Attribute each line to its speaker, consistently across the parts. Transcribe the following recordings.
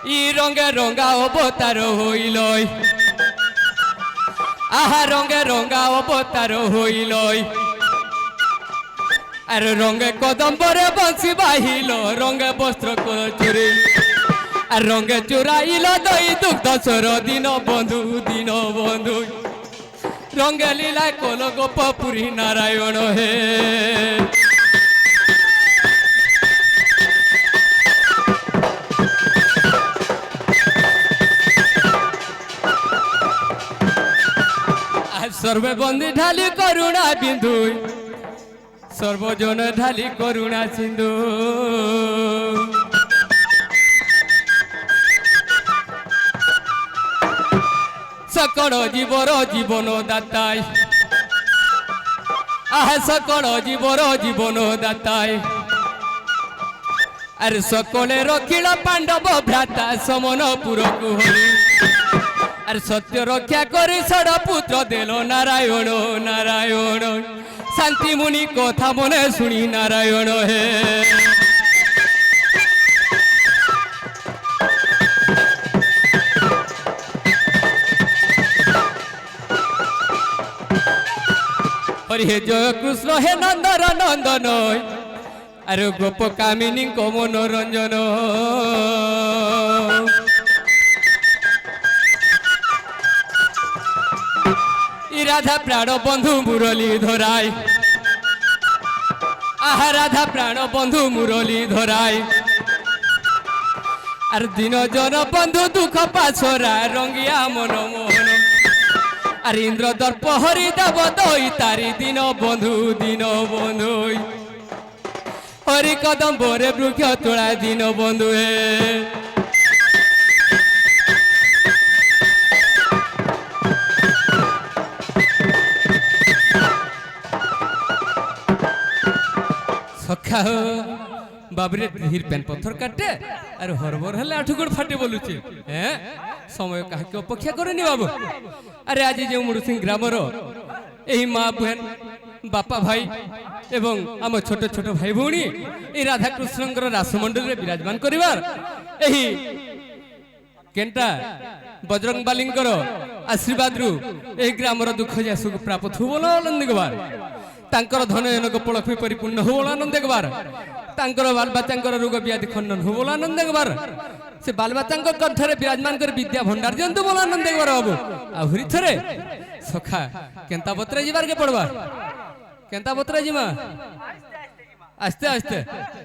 Speaker 1: ই রঙে রঙা অবতার হইল আহা রঙে রঙা অবতার হইল আর রঙে কদম্বরে বংশী বাহিল রঙে বস্ত্র চুরি আর রঙে চুরাইল দই দুগ্ধ সর দিন বন্ধু রঙে লীলা কল গোপ পুরী নারায়ণ হে সর্বে বন্দী ঢালি করুণা বিন্দু সর্বজন ঢালি করুণা সিন্ধু সকল জীবর জীবন দাতাই আহে সকল জীবর জীবন দাতাই আর সকলে রখিল পাণ্ডব ভ্রাতা সমনপুরকু হরি আর সত্য রক্ষা করে ষড় পুত্র দেল নারায়ণ নারায়ণ শান্তি মুনি কথা মনে শুনি নারায়ণ হে হরি হে জয় কৃষ্ণ হে নন্দর নন্দন আর গোপ কামিনী মনোরঞ্জন রাধা প্রাণ বন্ধু মুরলী ধরাই আহা রাধা প্রাণ বন্ধু মুরলী ধরাই আর দিন জন বন্ধু দুঃখ পাছরা রঙ্গিয়া মনমোহন আর ইন্দ্র দর্প হরি দেব দই তারি দিন বন্ধু হরি কদম্বরে বৃক্ষ তোলা দিন বন্ধু হে সখা বাবরে ধীর পেন পথর কাটে আর হরবর হলে আঠুগড় ফাটে বলুছে হ্যাঁ সময় কাহাকে অপেক্ষা করেনি বাবু আরে আজ যে মুড়ুসিং গ্রামর এই মা বোন বাপা ভাই এবং আমার ছোট ছোট ভাই ভৌণী এই রাধাকৃষ্ণঙ্কর রাসমণ্ডলীরে বিরাজমান করিবার এই কেনটা বজরংবালীঙ্কর আশীর্বাদরু এই গ্রামর দুঃখ যা সুখ প্রাপ্ত হু বল আনন্দ গবার তাঙ্কর ধনজনক পলক্ষ্মী পরিপূর্ণ হু বল আনন্দ গবার তাঙ্কর বালবাচাঙ্কর রোগ ব্যাধি খণ্ডন হু বল আনন্দ গবার সে বালবাচাঙ্ক কণ্ঠরে বিরাজমান করে বিদ্যা ভণ্ডার জন্তু বল আনন্দ গবার বাবু আহুরি থরে সখা কেন্তা বত্রে যাবার কে পড়বা কেন্তা বত্রে জিমা আস্তে আস্তে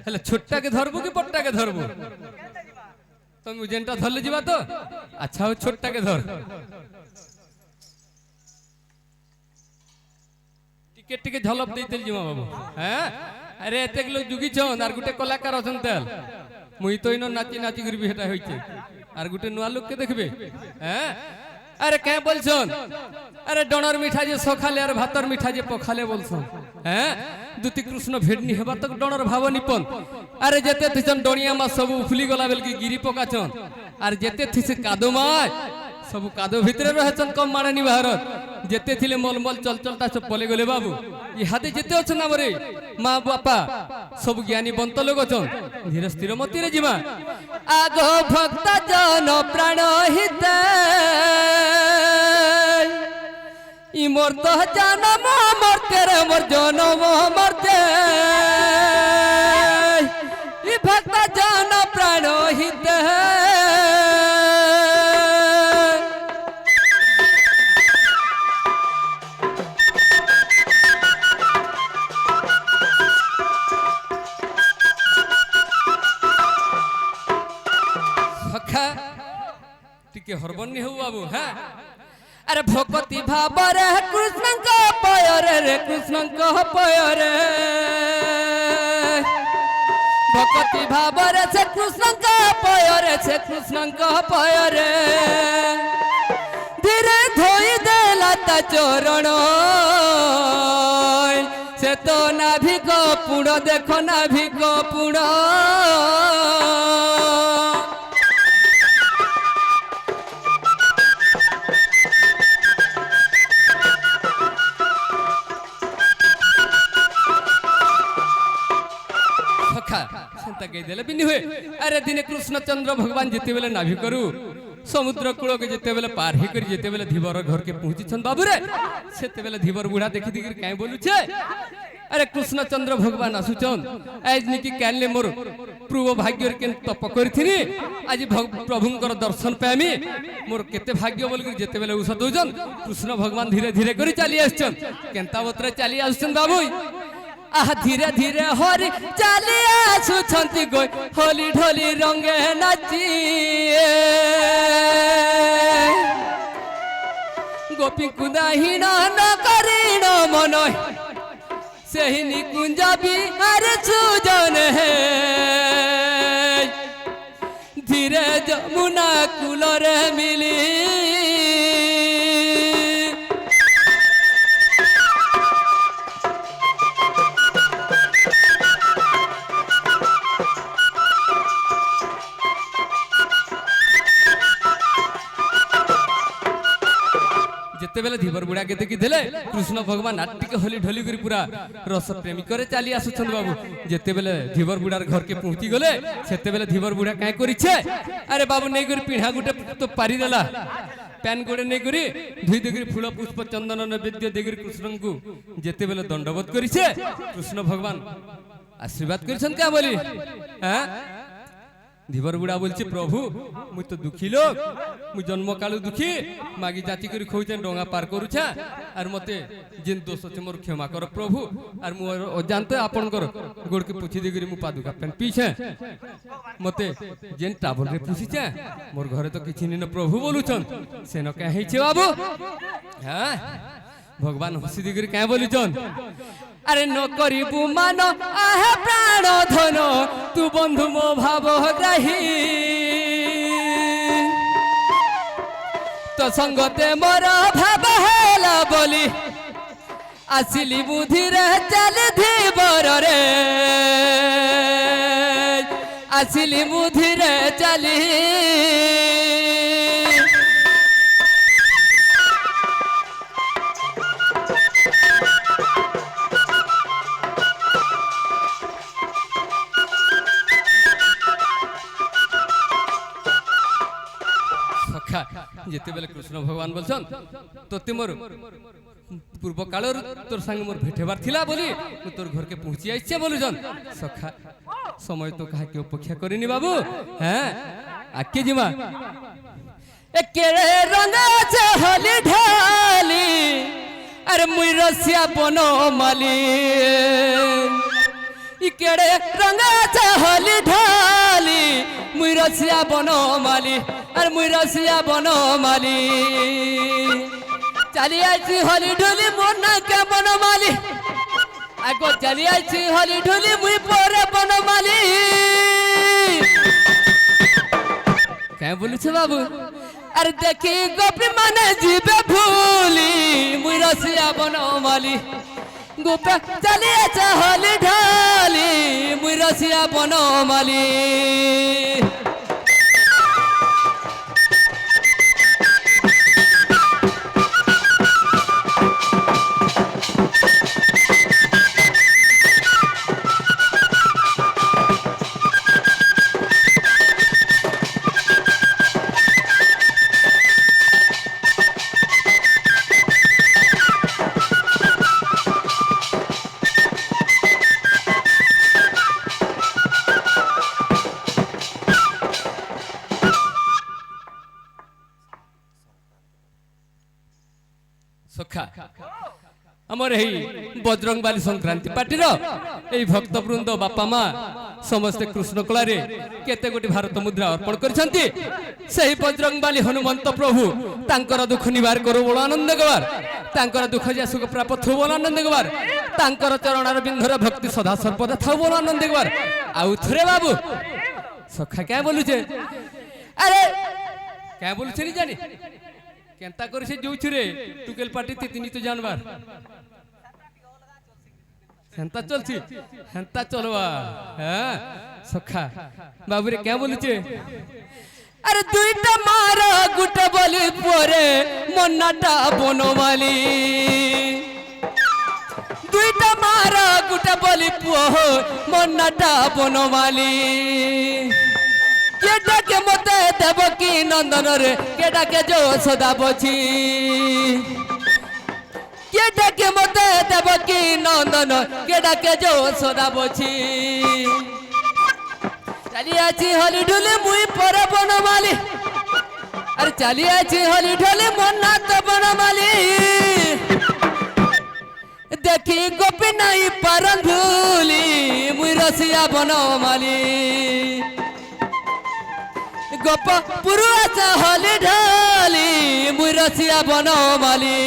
Speaker 1: হলে ছোটটাকে ধরবো কি বড়টাকে ধরবো তুমি যেটা ধরলে যাবা তো আচ্ছা ও ছোটটাকে ধর টিকে টিকে ঝলপ দিতে জিমা বাবু হ্যাঁ আরে এতেগুলো যুগিছন আর গোটে কলাকার অছন তেল মুই তো ইনো নাচি নাচি করবি সেটা হইছে আর গোটে নয়া লোককে দেখবে হ্যাঁ আরে কে বলছন আরে ডণর মিঠা যে সখালে আর ভাতর মিঠা যে পখালে বলছন হ্যাঁ দুতি কৃষ্ণ ভেডনি হেবা তো ডণর ভাব নিপন আরে যেতে থিছন ডণিয়া মা সবু ফুলি গলা বেলকি গিরি পকাছন আর যেতে থিছে কাদো মাছ সবু কাদো ভিতরে রহেছন কম মারানি ভারত যেতে থিলে মলমল চলচলটা সব পলে গলে বাবু ইহাতে যেতে অছন আমরে মা বাপা সব জ্ঞানী বন্ত লোক অছন ধীর স্থির মতিরে জিমা আগ ভক্ত জন প্রাণ হিতে ই মোর তো জনম মরতে রে মোর জনম মরতে ই ভক্ত জন প্রাণ হিতে সখা টিকে হরবন্নি হউ বাবু হ্যাঁ আরে ভকতি ভাবরে কৃষ্ণঙ্ক পয়রে রে কৃষ্ণঙ্ক পয়রে ভকতি ভাবরে সে কৃষ্ণঙ্ক পয়রে সে কৃষ্ণঙ্ক পয়রে ধীরে ধোই দেলা তা চরণ সে তো নাভিক পুণ দেখো নাভিক পুণ ଦେଖେଇ ଦେଲେ ବି নুহে। আরে দিনে কৃষ্ণচন্দ্র ভগবান যেতেবেলে নাভি করু সমুদ্র কূলকে যেতেবেলে পার হই করে যেতেবেলে ধীবর ঘরকে পৌঁছিছন বাবুরে, সেতেবেলে ধীবর বুড়া দেখি দেখি কাই বলুছে, আরে কৃষ্ণচন্দ্র ভগবান আসুছন আজ নাকি কালে মোর পূর্ব ভাগ্যর কেন তপ করিথিনি, আজ প্রভুঙ্কর দর্শন পাইমি, মোর কেতে ভাগ্য বলি যেতেবেলে উষ দৌছন কৃষ্ণ ভগবান ধীরে ধীরে করে চালি আসছন। কেনতা বতরে চালি আসছন বাবুই, আহা ধীরে ধীরে হরি চালি আসুছন্তি গই হোলি ঢোলি রঙে নাচি, গোপী কুদাহীন নকরিণ মন সেই নিকুঞ্জ বিহারে সুজন হে, ধীরে যমুনা কূলরে মিলি যেতেবেলে ধীবর বুড়াকে দেখি দেলে কৃষ্ণ ভগবান আটটিকে হলি ঢলি করে পুরা রস প্রেমী করে চালি আসুছন বাবু। যেতেবেলে ধীবর বুড়ার ঘরকে পৌঁছি গলে সেতেবেলে ধীবর বুড়া কাই করিছে, আরে বাবু নেই করে পিঢ়া গুটে তো পারি দেলা, প্যান গোড়ে নেই করে ধুই দিগিরি ফুল পুষ্প চন্দন নৈবেদ্য দিগিরি কৃষ্ণଙ୍କୁ যেতেবেলে দণ্ডবোধ করিছে, কৃষ্ণ ভগবান আশীর্বাদ করেছেন কে বলি, হ্যাঁ ধীবর বুড়া বলছে প্রভু মুই তো দুঃখী লোক, মুই জন্মকালু দুঃখী, মাগি জাতি করে খোঁজেন ডোঙা পার করুছা, আর মতে যেন দোষ আছে মোর ক্ষমা কর প্রভু, আর মু অজান্তে আপনকর গোড়কে পুছি দিগিরি মু পাদুকা পেন পিছে মতে যেন টাবলরে পুছিছে, মোর ঘরে তো কিছু নিন প্রভু বলুছন, সেন কে হইছে বাবু, হ্যাঁ ভগবান হসি দিগিরি কে বলুছন, আরে ন করিবু মান আহে প্রাণ ধন তু বন্ধু মো ভাব গ্রাহী, তো সঙ্গতে মোর ভাব হেলা বলি আসিলি বুধিরে চালি ধীবর রে, আসিলি বুধিরে চালি যেতেবেলে কৃষ্ণ ভগবান বলছন তোতে মোর পূর্ব কালর তোর সঙ্গে মোর ভেটেবার থিলা বলি তোর ঘরকে পৌঁছি আইছে বলুছন, সখা সময় তো কাহাকে অপেক্ষা করিনি বাবু, হ্যাঁ আকে জিমা একেরে রঙ আছে হলি ঢালি, আরে মুই রসিয়া বনমালি, ইকেড়ে রঙ আছে হলি ঢালি, মুই রসিয়া বনমালি, আর মুই রসিয়া বনমালি, চালি আইছি হলি ঢুলি মোর না কে বনমালি, আগ চালি আইছি হলি ঢুলি মুই পরে বনমালি, কে বলছ বাবু, আর দেখি গোপী মানে জিবে ভুলি, মুই রসিয়া বনমালি, গোপে চালি আছে হলি ঢালি, মুই রসিয়া বনমালি। সখা আমার এই বজরংবালী সংক্রান্তি পার্টির এই ভক্তবৃন্দ বাপা মা সমস্ত কৃষ্ণ কলারে কেতে গোটি ভারত মুদ্রা অর্পণ করেছেন, সেই বজরংবালী হনুমন্ত প্রভু তাঙ্কর দুঃখ নিবার করু বড় আনন্দ গবার, তাঙ্কর দুঃখ যে সুখ প্রাপ্ত থু বড় আনন্দ গবার, তাঙ্কর চরণার বিন্ধর ভক্তি সদা সর্বদা থাউ বড় আনন্দ গবার। আউ থরে বাবু সখা কে বলুছে, আরে কে বলছে নি জানি কেনতা করেছে যৌছু রে টুকেল পার্টি তিনি তো জানবার, হেন্তা চলছি হেন্তা চলবা, হ্যাঁ সখা বাবুরে কে বলছে, আরে দুইটা মার গুটে বলি পরে মন্নাটা বনমালি, দুই ଦୁଇଟା ମାର ଗୋଟେ ବୋଲି ପୁଅ ମନାଟା ବନମାଲି କେଡାକେ ମତେ ଦେବକୀ ନନ୍ଦନରେ କେଡାକେ ଯଶୋଦା ବଛି কেডাকে মতে দেবকী নন্দন কেডাকে যশোদা বছি চালিয়াছি হলি ঢুলি মুই পরে বনমালি আরে চালিয়াছি হলি ঢুলি মন্না তো বনমালি দেখি গোপী নাই পারন ভুলি মুই রসিয়া বনমালি গোপ পুরুষ হলি ঢালি মুই রসিয়া বনমালি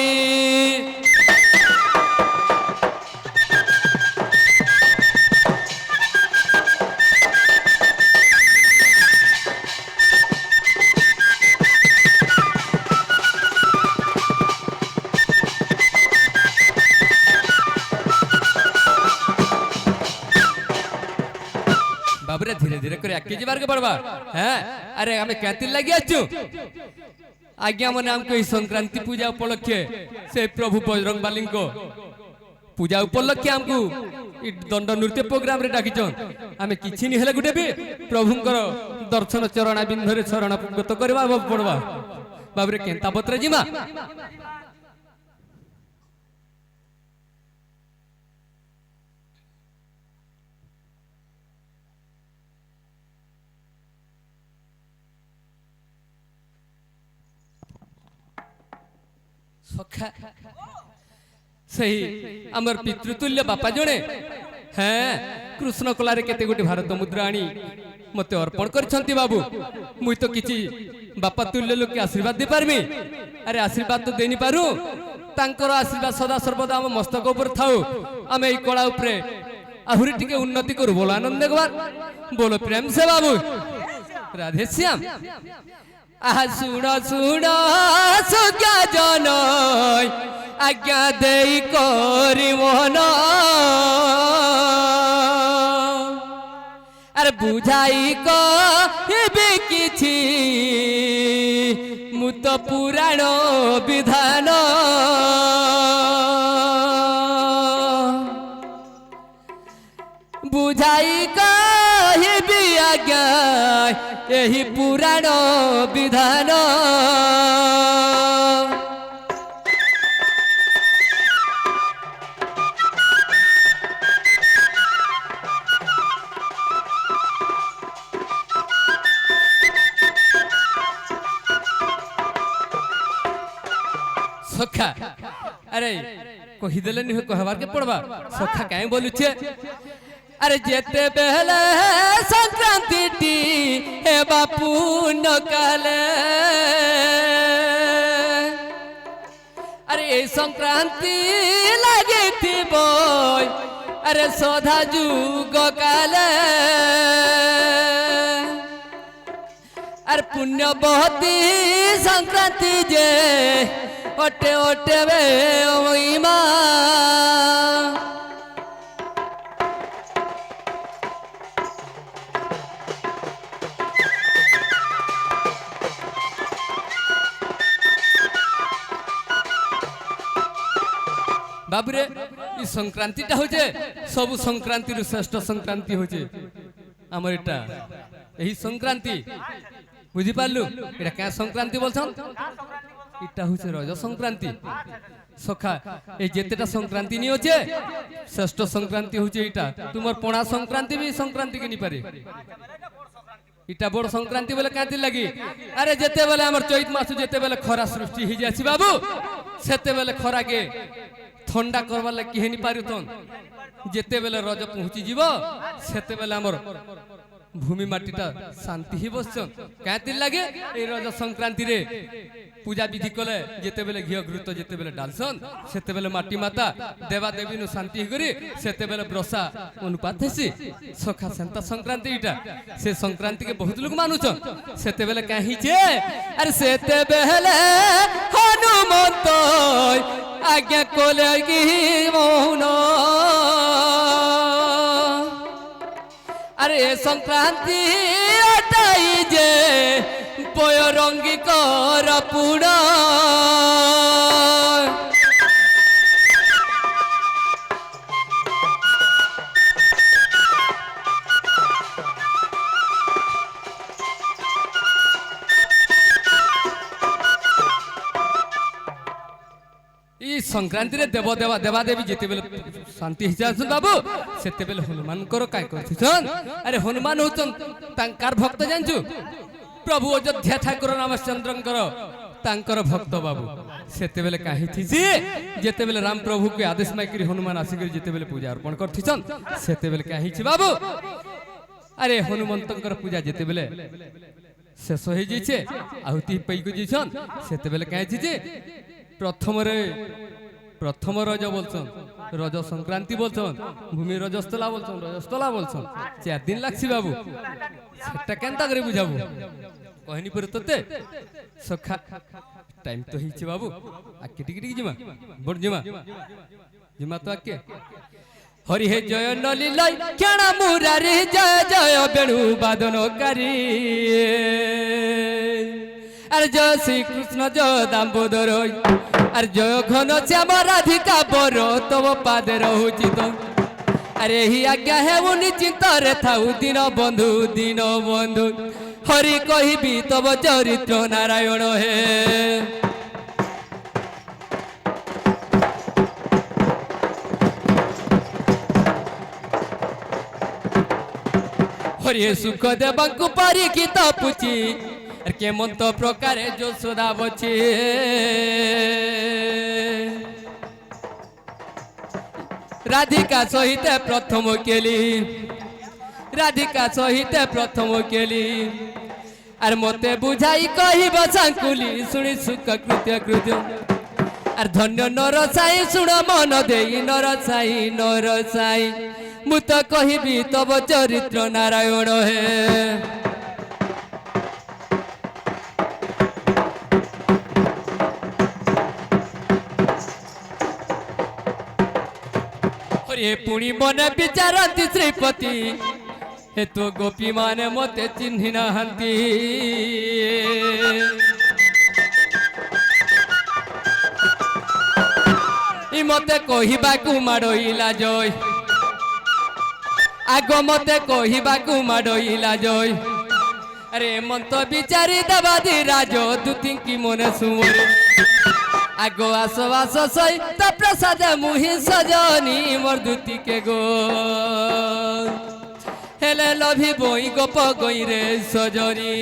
Speaker 1: बाबरे धीरे धीरे कर आगे जीवार के पड़वा हैं अरे हमें कहती लगी आजू आज्ञा मन हमको इस संक्रांति पूजा उपलक्षे से प्रभु बजरंगबली को पूजा उपलक्षे हमको दंड नृत्य प्रोग्राम रे डाकिचन हमें किछि नि हेले गुटे भी प्रभुंकर दर्शन चरण बिंदरे शरणगत करबा पड़वा बाबरे केंता पत्र जिमा सखा सही आमर पितृतुल्य बापा जणे हैं कृष्ण कलारे केते गोटे भारत मुद्रा आनी मते अर्पण करछंती बाबू मुई तो किछि बापा तुल्य लोक आशीर्वाद दे पारमी अरे आशीर्वाद तो देनी पारू तांकर आशीर्वाद सदा सर्वदा हम मस्तक ऊपर थाउ आमे ई कला ऊपरे आहुरी टिके उन्नति करू बोलो आनंद देखबार बोलो प्रेम से बाबू राधे श्याम आहा सुनो सुनो सुज्ञा जन आज्ञा देई करी मोहन अरे बुझाई कहबे किछि मुत पुराण विधान बुझाई कहबे आज्ञा यही पुराण विधान सखा अरे कहीदेले नि कहबार के पड़वा सखा काहे बोलुछे अरे जेते बेले संक्रांति टी हे बापू न काले अरे संक्रांति लगे थी बोय अरे सोधा जुग काले अरे पुण्य बहुती संक्रांति जे ओटे ओटे वे ओइमा बाबरे ई संक्रांति टा होचे सब संक्रांति रु श्रेष्ठ संक्रांति होचे हमर एटा एही संक्रांति बुझी पालु एटा क्या संक्रांति बोलछन इटा होचे रज संक्रांति सखा ए जेतेटा संक्रांति नि होचे श्रेष्ठ संक्रांति होचे इटा तुमर पणा संक्रांति भी संक्रांति के नि पारे इटा बड़ संक्रांति बोले कांति लगी अरे जेते बेले हमर चैत मास जेते बेले खरा सृष्टि हि जाछि बाबू सेते बेले खरा के ठंडा करवा लगे किहे नि पारुतन जेते बेले रज पहुंची जीवो सेते बेले हमर भूमि माटीटा शांति ही बसछन कांति लागे ए रज संक्रांति रे पूजा विधि कले जेते बेले घियो घृत जेते बेले डालसन सेते बेले माटी माता देवा देवी नु शांति ही करी सेते बेले ब्रसा अनुपात हेसी सखा संता संक्रांति इटा से संक्रांति के बहुत लोग मानुछन सेते बेले काहे जे अरे सेते बेले हनुमंत आज्ञा कोले की मौन अरे संक्रांति अटाई जे पयरंगी कर पुड़ा সংক্রান্তি রে দেব দেবা দেবা দেবী যেতেবেলে শান্তি হিসাবে বাবু সেতেবেলে হনুমানଙ୍କର কাই করছিছন আরে হনুমান হউছন তাঙ্কার ভক্ত জানছু প্রভু অযোধ্যা ঠাকুর রামচন্দ্রଙ୍କର তাঙ্কর ভক্ত বাবু সেতেবেলে কাহি থিছি যেতেবেলে রাম প্রভু কে আদেশ মাইকরি হনুমান আসিকরি যেতেবেলে পূজা অর্পণ করছিছন সেতেবেলে কাহিছি বাবু আরে হনুমন্তଙ୍କର পূজা যেতেবেলে শেষ হয়ে যাইছে আহুতি পাইক যাইছন সেতেবেলে কাহিছি যে প্রথম রজ বলছন রজ সংক্রান্তি বলছন ভূমি রজস্থলা বলছন 4 দিন লাগছি বাবু সেটা কেনতা করে বুঝাবো কহিনি পরে তোতে সখা টাইম তো হইছে বাবু আকে টিকি জিমা বড় জিমা তো আকে হরি হে জয় নলিলাই কেনা মুরারি জয় জয় বেণু বাদনকারী আর জয় শ্রীকৃষ্ণ জয় দামোদর আর জয় ঘন শ্যাম রাধিকা বর তব পাদে রহুচি তো আরে হি আজ্ঞা হেউ নিশ্চিন্ত রে থাউ দিন বন্ধু হরি কহিবি তব চরিত্র নারায়ণ হে হরি সুখ দেবঙ্কু পরীক্ষিত পুচি কেমন্ত প্রকারে যশোদা বছি রাধিকা সহিতে প্রথম কেলি আর মতে বুঝাই কহিব সাঙ্কুলি শুনি সুখ কৃত্য আর ধন্য নরসাই শুণ মন দেই নরসাই মু তো কহিবি তব চরিত্র নারায়ণ হে হরে পুଣି মনে বিচারନ୍ତି শ্রীপতি হে তো গোপী মানে মতে চিহ্নি নাহান্তি ই মতে কহিବାକୁ মাড়ইলা জয় আগ মতে কহিବାକୁ মাড়ইলা জয় আরে মন্ত বিচারি দেবাদি রাজ দুতিঙ্কি মনে সুমরে আগ আস সই তা প্রসাদ মুহি সজনি মোর দুতিকে গো হেলে লভি বই গোপ গই রে সজনি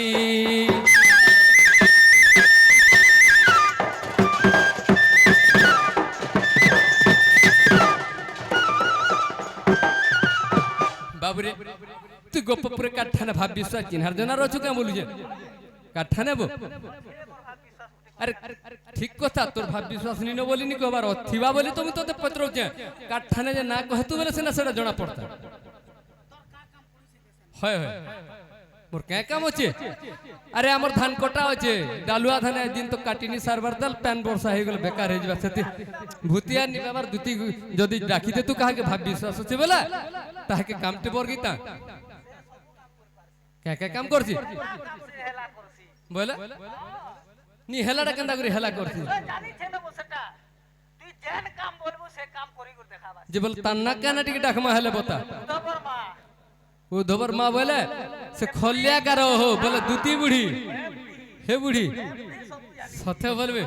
Speaker 1: বাবুরে তুই গোপপুরে কাঠানে ভাব বিশ্বাস চিনহার জন্য রচু কেন বলু যে কাঠা নেব আরে ঠিক কথা তোর ভাব বিশ্বাস নিন বলিনি কবার অথিবা বলি তুমি তোতে পত্রছে কাঠানে যে না কহেতু বলে সেনা সেটা জনা পড়তা হয় মোর কে কাম আছে আরে আমার ধান কটা আছে ডালুয়া ধান দিন তো কাটিনি সারবার দাল প্যান বর্ষা হয়ে গেল বেকার হয়ে যাবে সেতে ভূতিয়া নিবার দুতি যদি রাখিতে তু কাহাকে ভাব বিশ্বাস আছে বলা তাহাকে কামতে বর্গিতা কে কাম করছি বলে নি হেলাটা কেনটা করে হেলা করছি যে বল তান্না কেন টিকে ডাকমা হেলে বতা উদ্ধবর মা বলে সে খলিয়া কার হো বলে দুতি বুড়ি হে বুড়ি সথে বলবে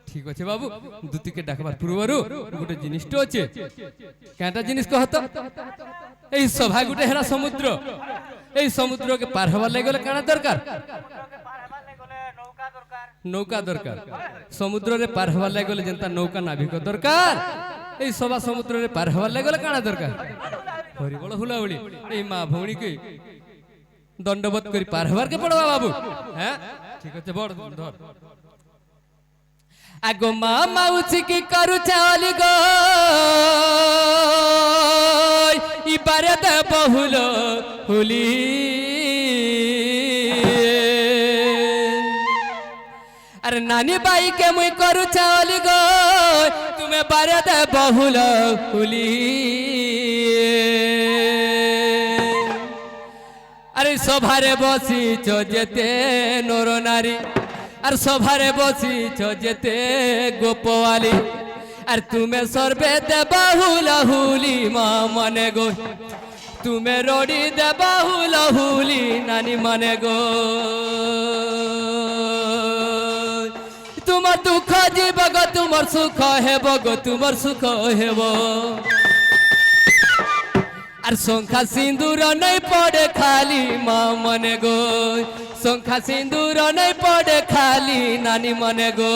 Speaker 1: ঠিক আছে বাবু দুতিকে ডাকবার পূর্বরু গোটে জিনিসটা আছে কেনটা জিনিস কহত এই সভা গোটে হেরা সমুদ্র এই সমুদ্রকে পার হবার লাগি গলে কানা দরকার নৌকা দরকার সমুদ্রে পার হবার লাগি গলে যেনতা নৌকা নাবিক দরকার এই সভা সমুদ্রে পার হবার লাগি গলে কানা দরকার হরি বড় হুলাহুলি এই মা ভৌণী কে দণ্ডবোধ করি পার হবার কে পড়বা বাবু হ্যাঁ ঠিক আছে বড় ধর আগো মা মাউসি কি করু চালি গো ইবারে দে বহুল হুলি আরে নানি বাই কে মুই করু চালি গো তুমি বারে দে বহুল হুলি আরে সভারে বসিছ যেতে নর নারী আর সভারে বসিছ যেতে গোপওয়ালি আর তুমি সর্বে দেবা হুলি মা মনে গো তুমি রড়ি দেবা হুলি নানি মানে গো तुमर दुख जीव गो तुमर सुख हेब गो तुमर सुख हेब আর শঙ্খা সিন্দুর নাই পড়ে খালি মা মনে গো শঙ্খা সিন্দুর নাই পড়ে খালি নানি মনে গো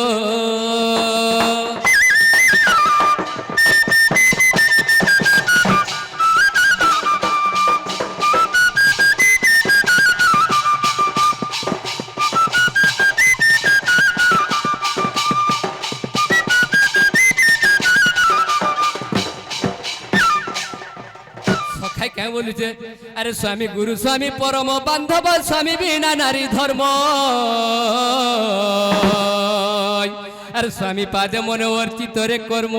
Speaker 1: क्या बोलुचे अरे स्वामी गुरु स्वामी परम बांधव स्वामी बिना नारी धर्म अरे स्वामी पादे मन अर्चित रे कर्म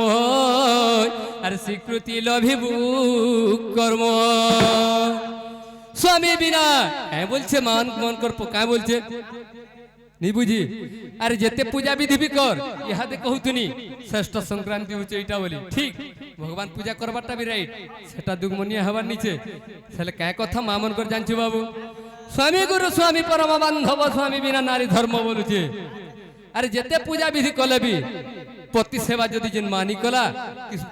Speaker 1: अरे स्वीकृति लभिबु कर्म स्वामी बिना क्या बोलছে मान मन कर क्या बोलছে नहीं बुझी अरे जेते पूजा विधि भी कर इहादे कहूतुनी श्रेष्ठ संक्रांति होचे इटा बोली ठीक भगवान पूजा करबाटा भी राइट सेटा दुगमनिया हवार नीचे सेले काय कथा मामन कर जानछु बाबू स्वामी गुरु स्वामी परम बांधव स्वामी बिना नारी धर्म बोलुचे अरे जेते पूजा विधि कले भी पति सेवा जदि जिन मानी कला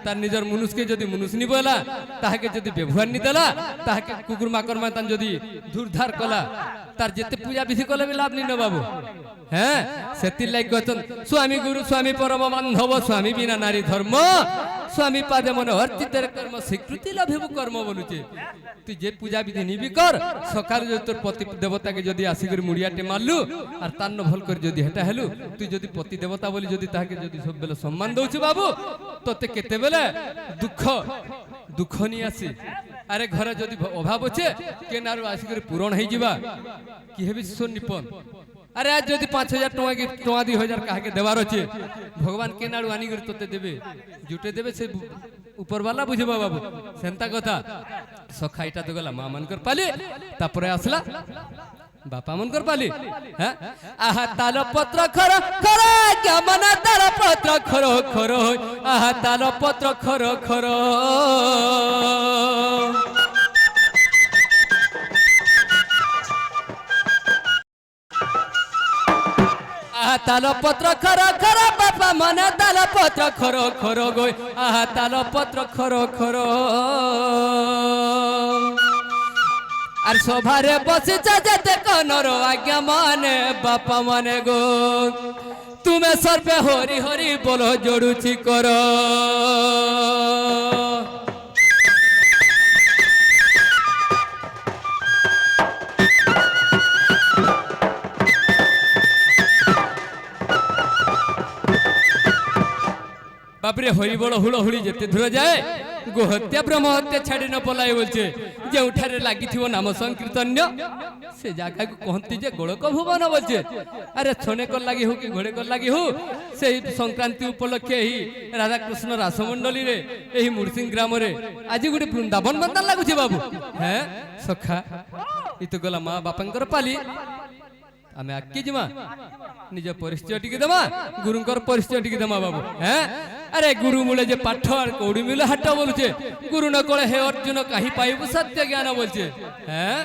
Speaker 1: तार निजर मनुष्य के जदि मनुष्य नी बोला ताहाके जदि व्यवहार नी देला ताहाके कुकुर माकर मातान जदि धुरधार कला तार जेते पूजा विधि कले भी लाभ नी न बाबू हैं सेति लाइक गचन स्वामी गुरु स्वामी परम बांधव स्वामी बिना नारी धर्म स्वामी पादे मन अर्चित कर्म स्वीकृति लभिबु कर्म बोलुचे तू जे पूजा विधि निबी कर सकाल जो तोर पति देवता के जदि आसिकर मुड़ियाटे मारलु और तान्न भल कर जदि हेटा हेलु तू जदि पति देवता बोली जदि ताके जदि सब बेले सम्मान दउछु बाबू तोते केते बेले दुख दुख नी आसी अरे घर जदि अभाव छे के नारु आसिकर पूरण हे जिबा कि हेबि सोन निपन अरे आज जदि 5000 टका के टका 2000 काहे के देवार अछि भगवान के नाडू आनी कर तोते देबे जुटे देबे से ऊपर वाला बुझबा बाबू सेंता कथा सखाइटा तो गला मां मन कर पाली तापरे आसला बापा मन कर पाली हैं आहा ताल पत्र खर खर क्या मना ताल पत्र खरो खरो आहा ताल पत्र खरो खरो ताल पत्र खर खर बापा मन ताल पत्र खरो खरो गो आहा ताल पत्र खरो खरो आर सभारे बसी जेते कनर आज्ञा माने बापा माने गो तुम्हें सर्वे हरि हरि बोलो जोड़ुची करो बापरे हरि बड़ हुड़ हुड़ी जेते दूर जाए गोहत्या ब्रह्म हत्या छाड़ी न पलाय बोलছে যে উঠারে লাগিथिबो नाम संकीर्तन्य से जागा को कहंती जे गोळक भुवन बोलছে अरे छने कर लागि हो कि घोड़े कर लागि हो से संक्रांति उपलक्षे ही राधा कृष्ण रासमंडली रे एही मुरसिंग ग्राम रे आज गुडी वृंदावन बंदन लागुছে बाबू हैं सखा इ तो गला मां बापंकर पाली आमे आके जिमा निज परिचय टिके दमा गुरुंकर परिचय टिके दमा बाबू हैं अरे गुरु मूले जे पाठ और कौड़ी मिले हाट बोलुचे गुरु न कळे हे अर्जुन काही पाइबु सत्य ज्ञान बोलचे हैं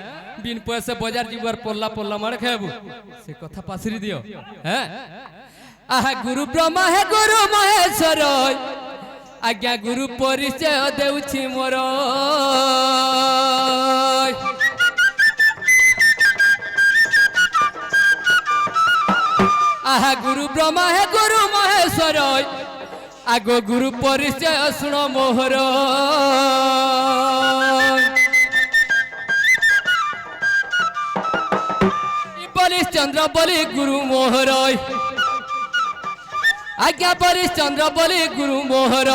Speaker 1: बिन पैसे बाजार जीवार पल्ला पल्ला मार खाबु से कथा पासरी दियो हैं आहा गुरु ब्रह्मा है गुरु महेश्वर आज्ञा गुरु परिचय देउछि मोर आहा गुरु ब्रह्मा है गुरु महेश्वर आगो गुरु परिचय सुन मोहर बलिश चंद्र बलि गुरु मोहर आज्ञा बलिश चंद्र बलि गुरु मोहर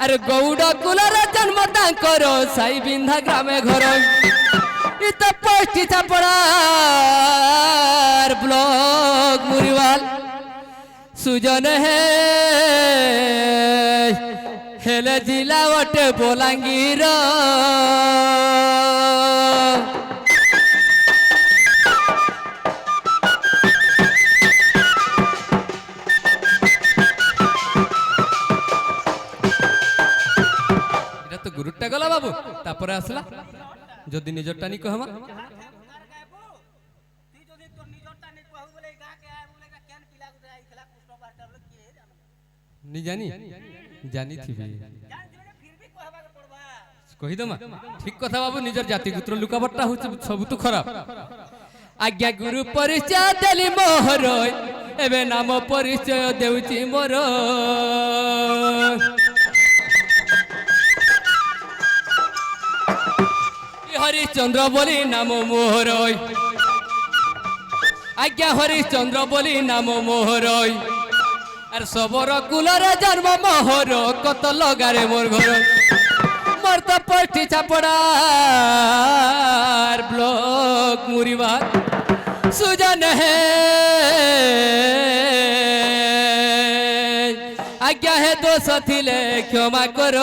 Speaker 1: अरे गौड़ कुलर जन्म तांकर साई बिंधा ग्रामे घर तो पोस्टी चापड़ार ब्लॉक मुरीवाल सुजन है हेले जिला वटे बोलांगीर এটা তো গুরুটা গলা বাবু তারপরে আসলা যদি নিজরটা নি কহমা নি জানি জানি থিবি কহিদমা ঠিক কথা বাবু নিজের জাতি গোত্র লুকাবটটা হচ্ছে সবুতু খারাপ আজ্ঞা গুরু পরিচয় দেলি মোহর এবে নাম পরিচয় দেউছি মোর হরিশ্চন্দ্র বলি নাম মোহর আজ্ঞা হরিশ্চন্দ্র বলি নাম মোহর আর সবর কুলরে জন্ম মোহর কত লগারে মোর ঘর মোর তো পটি চাপড়ার ব্লক মুরিবা সুজন হে আজ্ঞা হে দোষ থিলে ক্ষমা কর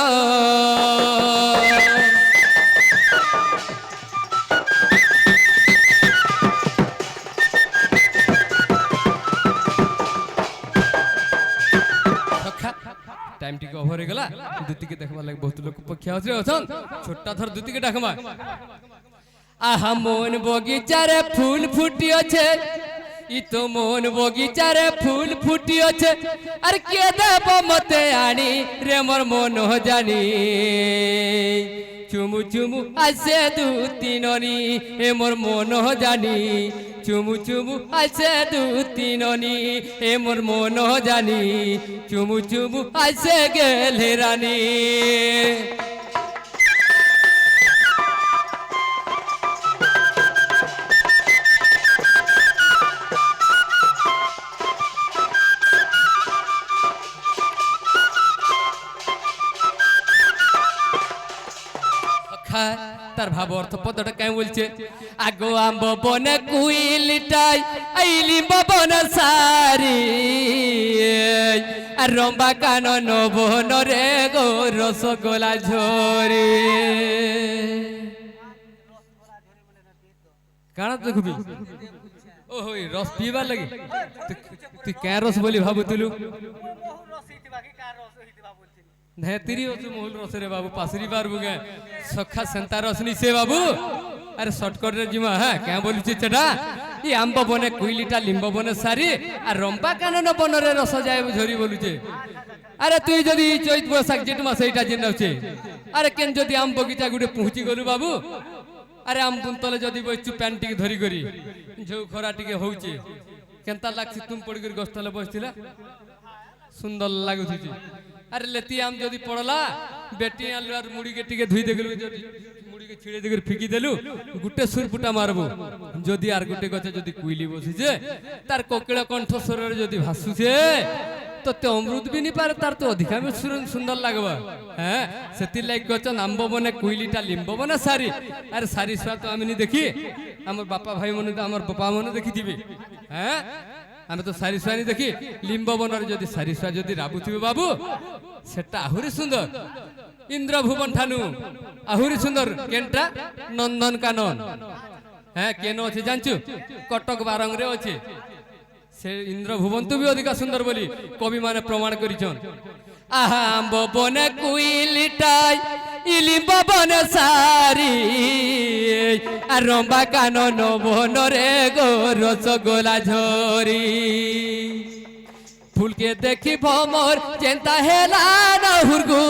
Speaker 1: টাইম টিকে ওভার হয়ে গলা দুতিকে দেখবার লাগে বহুত লোক পক্ষে আছে অছন ছোটটা ধর দুতিকে ডাকমা আহা মন বগিচারে ফুল ফুটি আছে ই তো মন বগিচারে ফুল ফুটি আছে আর কে দেব মতে আনি রে মোর মন জানি চুমু চুমু আসে দু তিননি এ মোর মন জানি চুমু চুমু আসে দু তিননি এ মোর মন জানি চুমু চুমু আসে গেলে রানী তার ভাব অর্থ পদটা কেমন বলছে আগো আম্ব বনে কুইলিটাই আইলি বন সারি আর রম্বা কানন বন রে গো রসগোলা ঝরি কাଣା দেখবি ও হই রস পিবার লাগি তুই কে রস বলি ভাবুতিলু ধেতিরি অছু মহুল রসরে বাবু পাসরি পারবু গে সখা সেন্তা রস নিছে বাবু আরে শর্টকট রে জিমা হ্যাঁ কে বলছি সেটা ই আম্ব বনে কুইলিটা লিম্ব বনে সারি আর রম্পা কানন বনরে রস যায় ঝরি বলুছে আরে তুই যদি চৈত বৈশাখ জেঠ মাস এইটা জেনেছে আরে কেন যদি আম বগিচা গুটে পৌঁছি গলু বাবু আরে আম তলে যদি বসছু প্যান্ট টিকে ধরি করি ঝৌ খরা টিকে হউছে কেনতা লাগছি তুম পড়ি করে গছ তলে বসছিলা সুন্দর লাগুছি আরে লেতি আম যদি পড়লা বেটি আলু আর মুড়িকে টিকে ধুই দেখলু যদি মুড়িকে ছিড়ে দেখে ফিকি দেলু গুটে সুরপুটা মারবো যদি আর গুটে গছে যদি কুইলি বসিছে তার কোকিল কণ্ঠস্বরের যদি ভাসুছে তো অমৃত বি নি পারে তার তো অধিকা সুন্দর লাগবা হ্যাঁ সেতির লাগ গছন আম্ব বনে কুইলিটা লিম্ব বনে সারি আর সারি ছুয়া তো আমি নি দেখি আমার বাপা ভাই মনে আমার বাপা মনে দেখি দিবে হ্যাঁ আমি তো সারি ছুয়ানি দেখি লিম্ব বনের যদি সারি ছুয়া যদি রাবুথিবে বাবু সেটা আহুরি সুন্দর ইন্দ্রভুবন ঠানু আহুরি সুন্দর কেনটা নন্দন কানন হ্যাঁ কেন আছে জানছু কটক বারংরে আছে সে ইন্দ্রভুবন তো বি অধিকা সুন্দর বলি কবি মানে প্রমাণ করিছন আহা আম্ব বনে কুইলিটাই ইলিম্ব বনে সারি আর রম্বা কানন বনরে গো রসগোলা ঝরি ফুলকে দেখি ভমর চিন্তা হেলা না হুরগু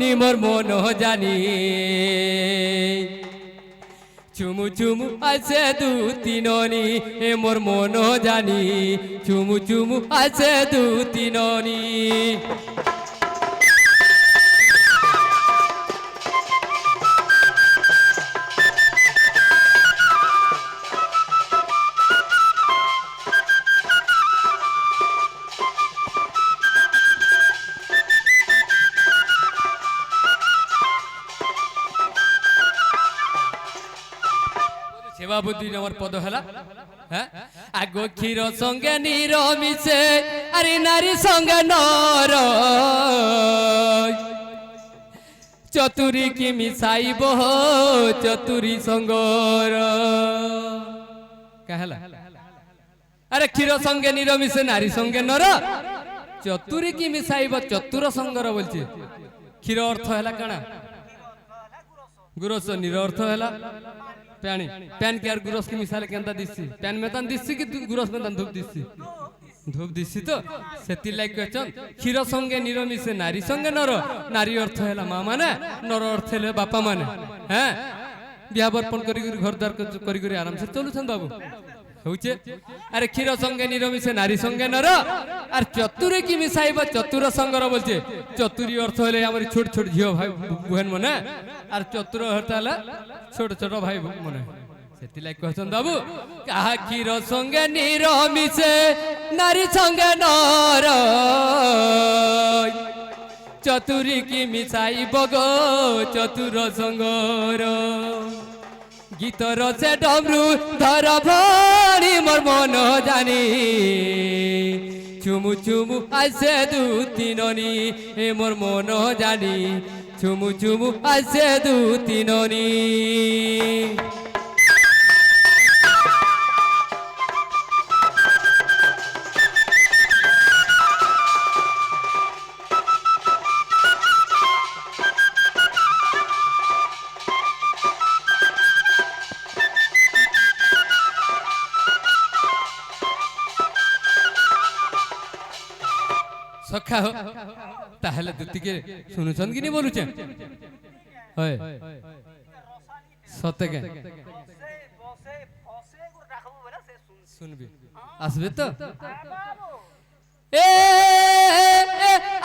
Speaker 1: নিমর মন জানি চুমু চুমু আছে দু তিননি এ মোর মন জানি চুমু চুমু আছে দু তিননি সেবাবুদ্দি আমার পদ হেলা হ্যাঁ আগো ক্ষীর সঙ্গে নীর মিশে আরে নারী সঙ্গে নর চতুরি কি মিশাইব চতুরি সঙ্গর কাহেলা আরে ক্ষীর সঙ্গে নীর মিশে নারী সঙ্গে নর চতুরি কি মিশাইব চতুর সঙ্গর বলছে ক্ষীর অর্থ হেলা কানা গুরস নীর অর্থ হেলা প্যানি প্যান কে আর গুরস কি মিশালে কেনতা দিছি প্যান মেতান দিছি কি গুরস মেতান ধূপ দিছি ধূপ দিছি তো সেতি লাগ কচন ক্ষীর সঙ্গে নিরমিশে নারী সঙ্গে নর নারী অর্থ হেলা মা মানে নর অর্থ হেলে বাপা মানে হ্যাঁ বিয়া বর্পণ করি করি ঘরদ্বার করি করি আরামসে চলুছেন বাবু হচ্ছে আরে ক্ষীর সঙ্গে নিরমিশে নারী সঙ্গে নর আর চতুরে কি মিশাইব চতুর সঙ্গর বলছে চতুরী অর্থ হলে আমার ছোট ছোট ঝিও ভাই বুহেন মনে আর চতুর অর্থ হলে ছোট ছোট ভাই মনে সেতিলাই কহছন বাবু কাহা ক্ষীর সঙ্গে নিরমিশে নারী সঙ্গে নর চতুরী কি মিশাইব গো চতুর সঙ্গর গীতর সে ডমরু ধর ভরি মোর মন জানি চুমু চুমু আসে দু তিননি এ মোর মন জানি চুমু চুমু আসে দু তিননি সখা তাহলে দুতিকে শুনুছন কি নি বলুছেন হয় সত্যকে শুনবি আসবে তো এ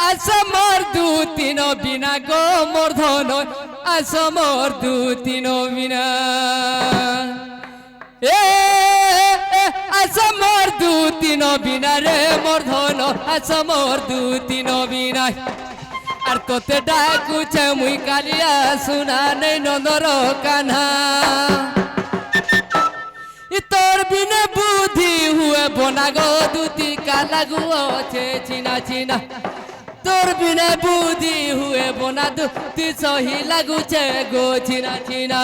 Speaker 1: আসমর দু তিন বিনা গো মোর ধন আসমর দু তিন বিনা এ আসমর দু তিন বিনা রে মোর ধন আসমর দু তিন বিনা আর তোতে ডাকুছে মুই কালিয়া শুনা নেই নন্দর কান্হা তোর বিনে বুদ্ধি হুয়ে বনা গো দুতি কালাগু আছে চিনা চিনা তোর বিনে বুদ্ধি হুয়ে বনা দুতি সহি লাগুছে গো চিনা চিনা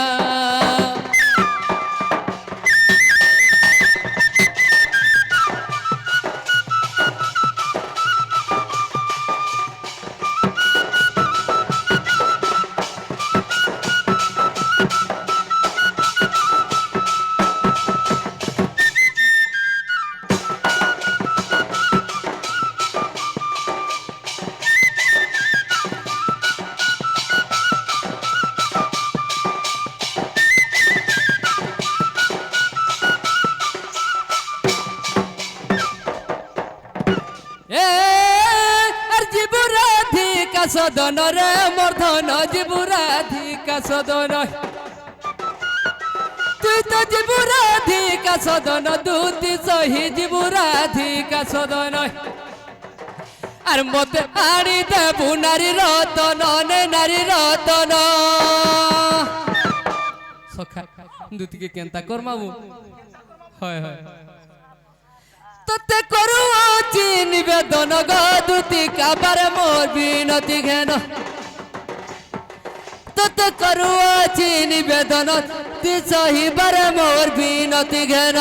Speaker 1: সদন রে মর্ধন জীবুরাধিকা সদন তুই তো জীবুরাধিকা সদন দুতি সহি জীবুরাধিকা সদন আর মতে আনি দেবু নারী রতন নে নারী রতন সখা দুতিকে কেনতা করমাবু হয় হয় তোতে করুছি নিবেদন গো দুতি কাবারে মোর বিনতি ঘেন তোতে করুছি নিবেদন তুই সহিবারে মোর বিনতি ঘেন